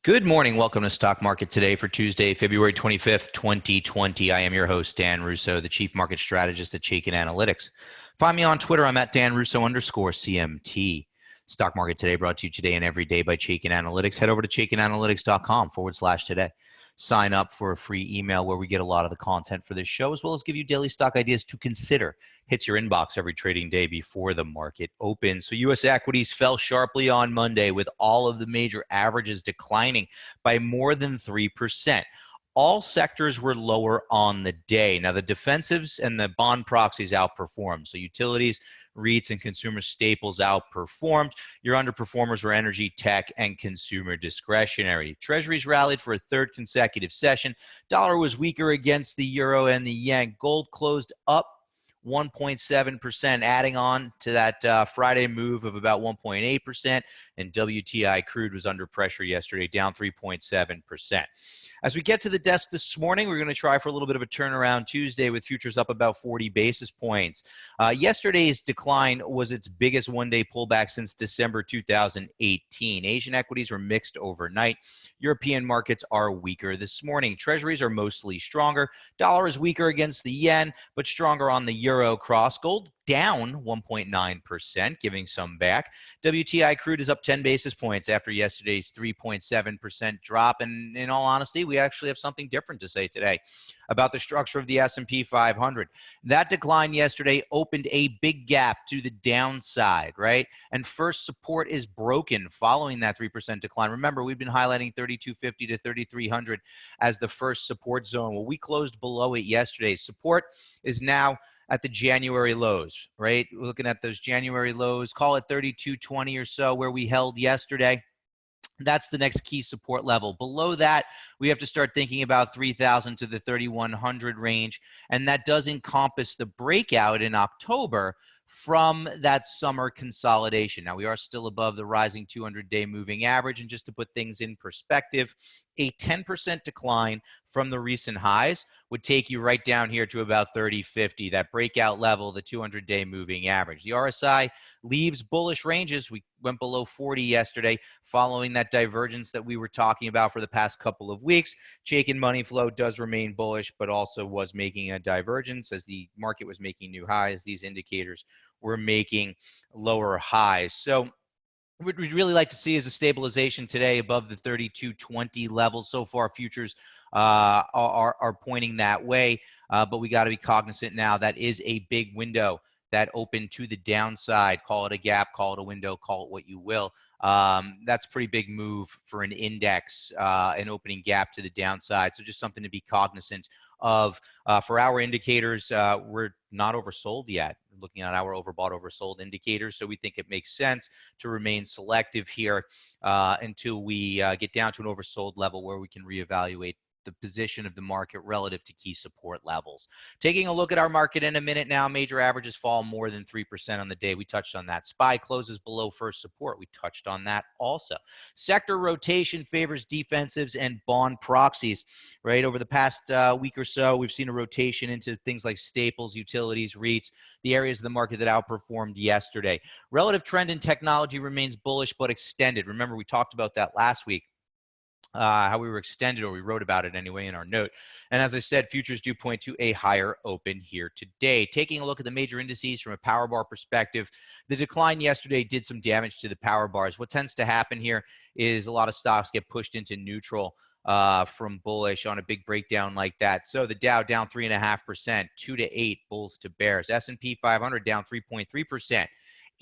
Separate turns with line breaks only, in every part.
Good morning. Welcome to Stock Market Today for Tuesday, February 25th, 2020. I am your host, Dan Russo, the Chief Market Strategist at Chaikin Analytics. Find me on Twitter. I'm at DanRusso_CMT. Stock Market Today brought to you today and every day by Chaikin Analytics. Head over to chaikinanalytics.com/today. Sign up for a free email where we get a lot of the content for this show, as well as give you daily stock ideas to consider. Hits your inbox every trading day before the market opens. So U.S. equities fell sharply on Monday with all of the major averages declining by more than 3%. All sectors were lower on the day. Now, the defensives and the bond proxies outperformed. So utilities, REITs, and consumer staples outperformed. Your underperformers were energy, tech, and consumer discretionary. Treasuries rallied for a third consecutive session. Dollar was weaker against the euro and the yen. Gold closed up 1.7%, adding on to that Friday move of about 1.8%, and WTI crude was under pressure yesterday, down 3.7%. As we get to the desk this morning, we're going to try for a little bit of a turnaround Tuesday with futures up about 40 basis points. Yesterday's decline was its biggest one-day pullback since December 2018. Asian equities were mixed overnight. European markets are weaker this morning. Treasuries are mostly stronger. Dollar is weaker against the yen, but stronger on the euro cross. Gold down 1.9%, giving some back. WTI crude is up 10 basis points after yesterday's 3.7% drop. And in all honesty, we actually have something different to say today about the structure of the S&P 500. That decline yesterday opened a big gap to the downside, right? And first support is broken following that 3% decline. Remember, we've been highlighting 3250 to 3300 as the first support zone. Well, we closed below it yesterday. Support is now at the January lows, right? We're looking at those January lows, call it 3220 or so, where we held yesterday. That's the next key support level. Below that, we have to start thinking about 3,000 to the 3,100 range, and that does encompass the breakout in October from that summer consolidation. Now, we are still above the rising 200-day moving average, and just to put things in perspective, a 10% decline from the recent highs would take you right down here to about 3050, that breakout level, the 200-day moving average. The RSI leaves bullish ranges. We went below 40 yesterday following that divergence that we were talking about for the past couple of weeks. Chaikin money flow does remain bullish, but also was making a divergence as the market was making new highs. These indicators were making lower highs. So what we'd really like to see is a stabilization today above the 3220 level. So far, futures are pointing that way, but we got to be cognizant now that is a big window that opened to the downside. Call it a gap, call it a window, call it what you will. That's a pretty big move for an index, an opening gap to the downside. So just something to be cognizant of. For our indicators, we're not oversold yet. Looking at our overbought, oversold indicators. So we think it makes sense to remain selective here until we get down to an oversold level where we can reevaluate the position of the market relative to key support levels. Taking a look at our market in a minute now, major averages fall more than 3% on the day. We touched on that. SPY closes below first support. We touched on that also. Sector rotation favors defensives and bond proxies, right? Over the past week or so, we've seen a rotation into things like staples, utilities, REITs, the areas of the market that outperformed yesterday. Relative trend in technology remains bullish but extended. Remember, we talked about that last week. How we were extended, or we wrote about it anyway in our note. And as I said, futures do point to a higher open here today. Taking a look at the major indices from a power bar perspective, the decline yesterday did some damage to the power bars. What tends to happen here is a lot of stocks get pushed into neutral from bullish on a big breakdown like that. So the Dow down 3.5%, 2 to 8 bulls to bears. S&P 500 down 3.3%.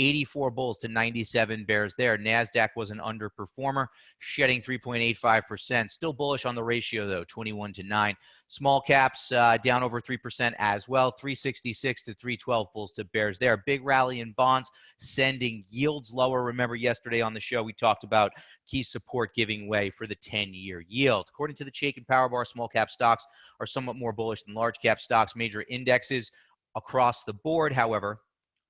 84 bulls to 97 bears there. NASDAQ was an underperformer, shedding 3.85%. Still bullish on the ratio, though, 21 to 9. Small caps down over 3% as well, 366 to 312 bulls to bears there. Big rally in bonds, sending yields lower. Remember, yesterday on the show, we talked about key support giving way for the 10-year yield. According to the Chaikin Power Bar, small cap stocks are somewhat more bullish than large cap stocks. Major indexes across the board, however,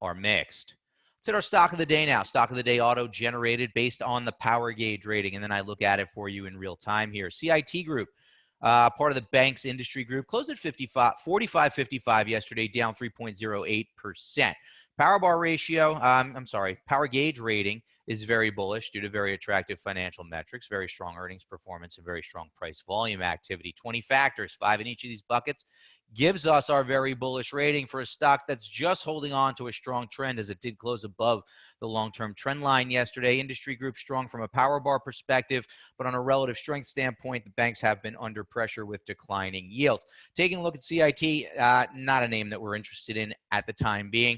are mixed. Let's hit our stock of the day now. Stock of the day auto-generated based on the power gauge rating, and then I look at it for you in real time here. CIT Group, part of the banks industry group, closed at 45.55 yesterday, down 3.08%. Power bar ratio, power gauge rating is very bullish due to very attractive financial metrics, very strong earnings performance, and very strong price volume activity. 20 factors, 5 in each of these buckets, gives us our very bullish rating for a stock that's just holding on to a strong trend as it did close above the long-term trend line yesterday. Industry group strong from a power bar perspective, but on a relative strength standpoint, the banks have been under pressure with declining yields. Taking a look at CIT, not a name that we're interested in at the time being.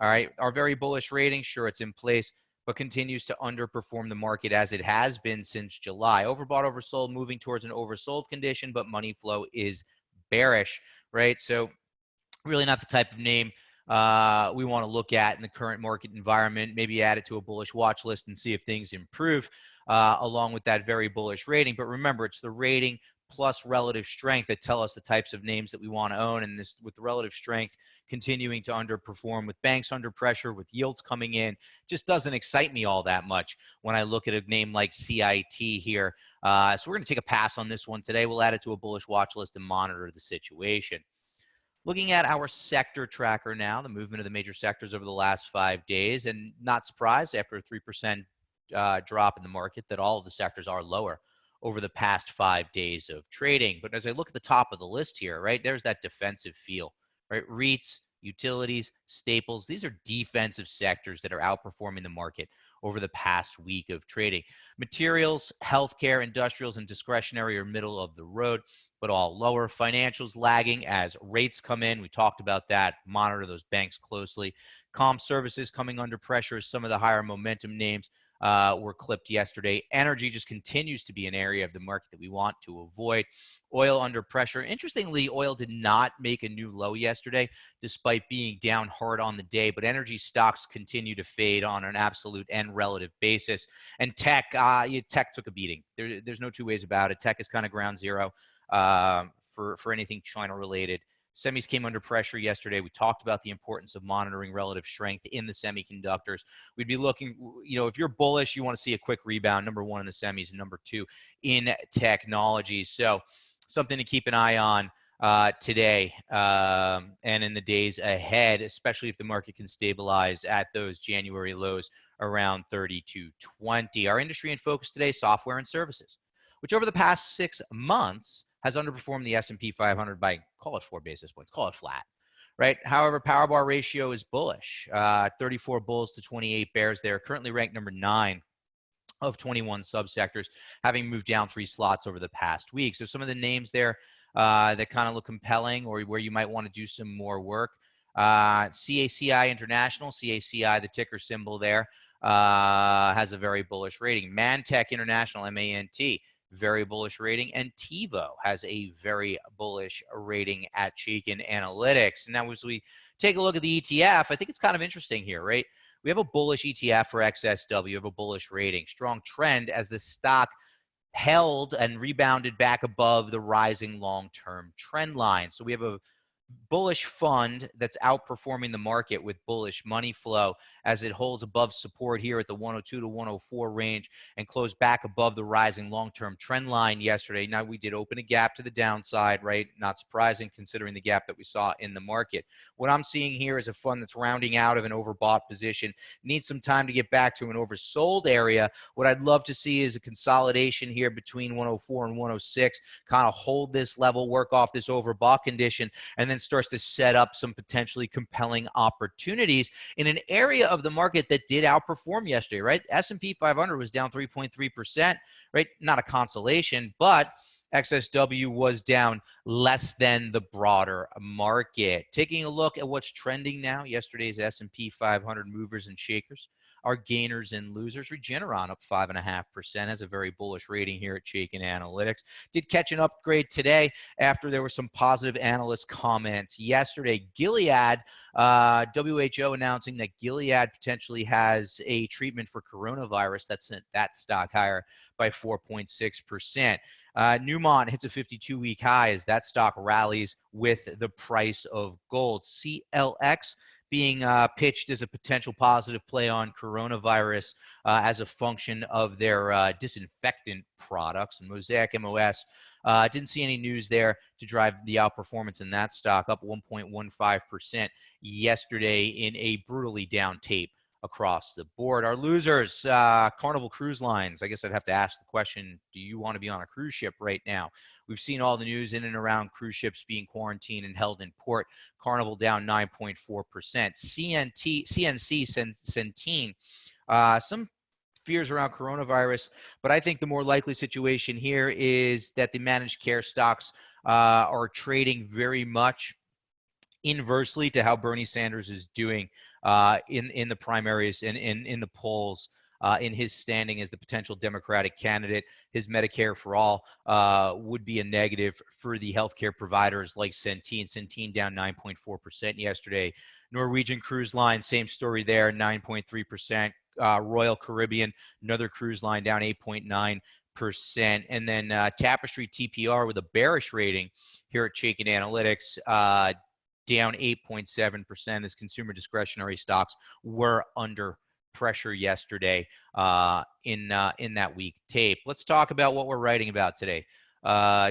All right, our very bullish rating, sure, it's in place, but continues to underperform the market as it has been since July. Overbought, oversold, moving towards an oversold condition, but money flow is bearish, right? So really not the type of name we want to look at in the current market environment. Maybe add it to a bullish watch list and see if things improve along with that very bullish rating. But remember, it's the rating plus relative strength that tell us the types of names that we want to own. And this, with the relative strength continuing to underperform, with banks under pressure, with yields coming in, just doesn't excite me all that much when I look at a name like CIT here. So we're going to take a pass on this one today. We'll add it to a bullish watch list and monitor the situation. Looking at our sector tracker now, the movement of the major sectors over the last 5 days, and not surprised after a 3% drop in the market that all of the sectors are lower over the past 5 days of trading. But as I look at the top of the list here, right, there's that defensive feel, right? REITs, utilities, staples, these are defensive sectors that are outperforming the market over the past week of trading. Materials, healthcare, industrials, and discretionary are middle of the road, but all lower. Financials lagging as rates come in. We talked about that. Monitor those banks closely. Comm services coming under pressure as some of the higher momentum names were clipped yesterday. Energy just continues to be an area of the market that we want to avoid. Oil under pressure. Interestingly, oil did not make a new low yesterday, despite being down hard on the day, but energy stocks continue to fade on an absolute and relative basis. And tech, tech took a beating. There's no two ways about it. Tech is kind of ground zero for anything China related. Semis came under pressure yesterday. We talked about the importance of monitoring relative strength in the semiconductors. We'd be looking, if you're bullish, you want to see a quick rebound, number one in the semis and number two in technology. So something to keep an eye on today and in the days ahead, especially if the market can stabilize at those January lows around 32.20. Our industry in focus today, software and services, which over the past 6 months has underperformed the S&P 500 by, call it 4 basis points, call it flat, right? However, power bar ratio is bullish, 34 bulls to 28 bears there, currently ranked number 9 of 21 subsectors, having moved down 3 slots over the past week. So some of the names there that kind of look compelling or where you might want to do some more work. CACI International, CACI, the ticker symbol there, has a very bullish rating. Mantech International, MANT, very bullish rating, and TiVo has a very bullish rating at Chaikin Analytics. Now, as we take a look at the ETF, I think it's kind of interesting here, right? We have a bullish ETF for XSW, we have a bullish rating, strong trend as the stock held and rebounded back above the rising long-term trend line. So we have a bullish fund that's outperforming the market with bullish money flow as it holds above support here at the 102 to 104 range and closed back above the rising long-term trend line yesterday. Now, we did open a gap to the downside, right? Not surprising considering the gap that we saw in the market. What I'm seeing here is a fund that's rounding out of an overbought position, needs some time to get back to an oversold area. What I'd love to see is a consolidation here between 104 and 106, kind of hold this level, work off this overbought condition, and then starts to set up some potentially compelling opportunities in an area of the market that did outperform yesterday, right? S&P 500 was down 3.3%, right? Not a consolation, but XSW was down less than the broader market. Taking a look at what's trending now, yesterday's S&P 500 movers and shakers are gainers and losers. Regeneron up 5.5%, has a very bullish rating here at Chaikin Analytics. Did catch an upgrade today after there were some positive analyst comments yesterday. Gilead, WHO announcing that Gilead potentially has a treatment for coronavirus that sent that stock higher by 4.6%. Newmont hits a 52-week high as that stock rallies with the price of gold. CLX being pitched as a potential positive play on coronavirus as a function of their disinfectant products. And Mosaic MOS, didn't see any news there to drive the outperformance in that stock, up 1.15% yesterday in a brutally down tape across the board. Our losers, Carnival Cruise Lines. I guess I'd have to ask the question, do you want to be on a cruise ship right now? We've seen all the news in and around cruise ships being quarantined and held in port. Carnival down 9.4%. CNC, Centene, some fears around coronavirus, but I think the more likely situation here is that the managed care stocks are trading very much inversely to how Bernie Sanders is doing in the primaries and in the polls. In his standing as the potential Democratic candidate, his Medicare for All would be a negative for the healthcare providers like Centene. Centene down 9.4% yesterday. Norwegian Cruise Line, same story there, 9.3%. Royal Caribbean, another cruise line, down 8.9%. And then Tapestry TPR with a bearish rating here at Chaikin Analytics, down 8.7% as consumer discretionary stocks were under pressure yesterday in that week tape. Let's talk about what we're writing about today.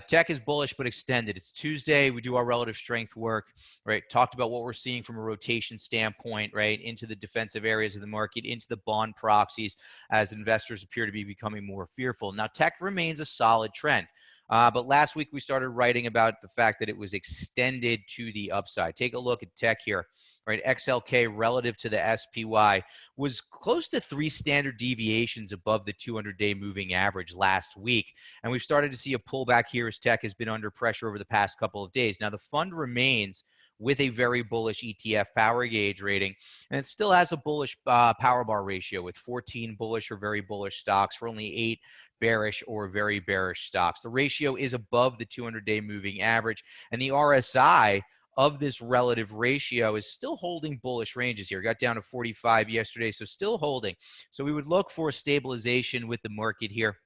Tech is bullish but extended. It's Tuesday. We do our relative strength work, right? Talked about what we're seeing from a rotation standpoint, right? Into the defensive areas of the market, into the bond proxies as investors appear to be becoming more fearful. Now, tech remains a solid trend. But last week we started writing about the fact that it was extended to the upside. Take a look at tech here, right? XLK relative to the SPY was close to 3 standard deviations above the 200-day moving average last week. And we've started to see a pullback here as tech has been under pressure over the past couple of days. Now the fund remains with a very bullish ETF power gauge rating, and it still has a bullish power bar ratio with 14 bullish or very bullish stocks for only 8 bearish or very bearish stocks. The ratio is above the 200-day moving average, and the RSI of this relative ratio is still holding bullish ranges here. Got down to 45 yesterday, so still holding. So we would look for a stabilization with the market here.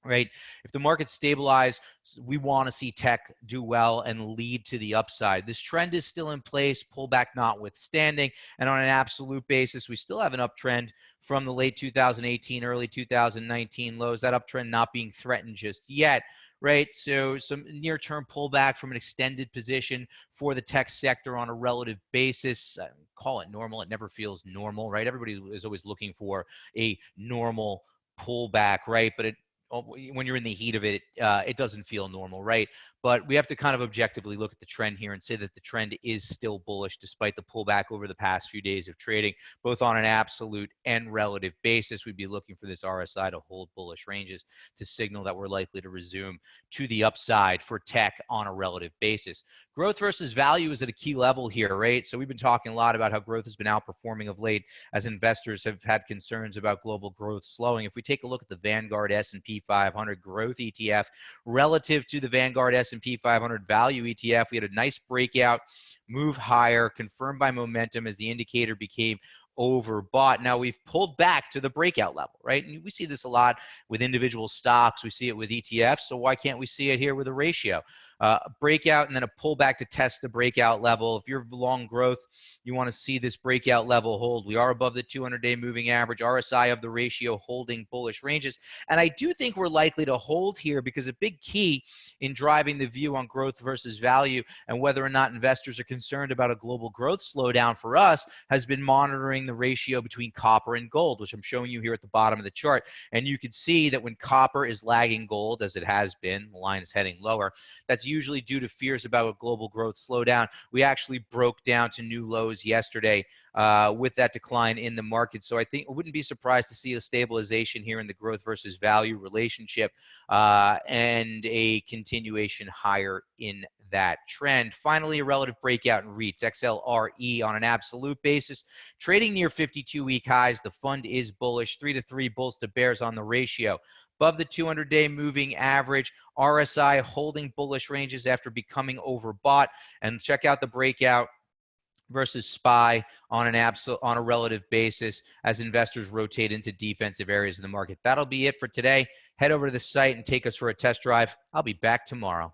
Right? If the market stabilizes, we want to see tech do well and lead to the upside. This trend is still in place, pullback notwithstanding, and on an absolute basis, we still have an uptrend from the late 2018, early 2019 lows, that uptrend not being threatened just yet. Right, so some near-term pullback from an extended position for the tech sector on a relative basis. Call it normal. It never feels normal, right? Everybody is always looking for a normal pullback, right? But when you're in the heat of it, it doesn't feel normal, right? But we have to kind of objectively look at the trend here and say that the trend is still bullish despite the pullback over the past few days of trading, both on an absolute and relative basis. We'd be looking for this RSI to hold bullish ranges to signal that we're likely to resume to the upside for tech on a relative basis. Growth versus value is at a key level here, right? So we've been talking a lot about how growth has been outperforming of late as investors have had concerns about global growth slowing. If we take a look at the Vanguard S&P 500 growth ETF relative to the Vanguard S&P 500 value ETF, we had a nice breakout, move higher, confirmed by momentum as the indicator became overbought. Now we've pulled back to the breakout level, right? And we see this a lot with individual stocks. We see it with ETFs. So why can't we see it here with a ratio? A breakout and then a pullback to test the breakout level. If you're long growth, you want to see this breakout level hold. We are above the 200-day moving average. RSI of the ratio holding bullish ranges. And I do think we're likely to hold here because a big key in driving the view on growth versus value and whether or not investors are concerned about a global growth slowdown for us has been monitoring the ratio between copper and gold, which I'm showing you here at the bottom of the chart. And you can see that when copper is lagging gold, as it has been, the line is heading lower, that's usually due to fears about a global growth slowdown. We actually broke down to new lows yesterday with that decline in the market. So I think I wouldn't be surprised to see a stabilization here in the growth versus value relationship and a continuation higher in that trend. Finally, a relative breakout in REITs, XLRE on an absolute basis, trading near 52-week highs. The fund is bullish, 3-to-3 bulls to bears on the ratio. Above the 200-day moving average, RSI holding bullish ranges after becoming overbought. And check out the breakout versus SPY on a relative basis as investors rotate into defensive areas of the market. That'll be it for today. Head over to the site and take us for a test drive. I'll be back tomorrow.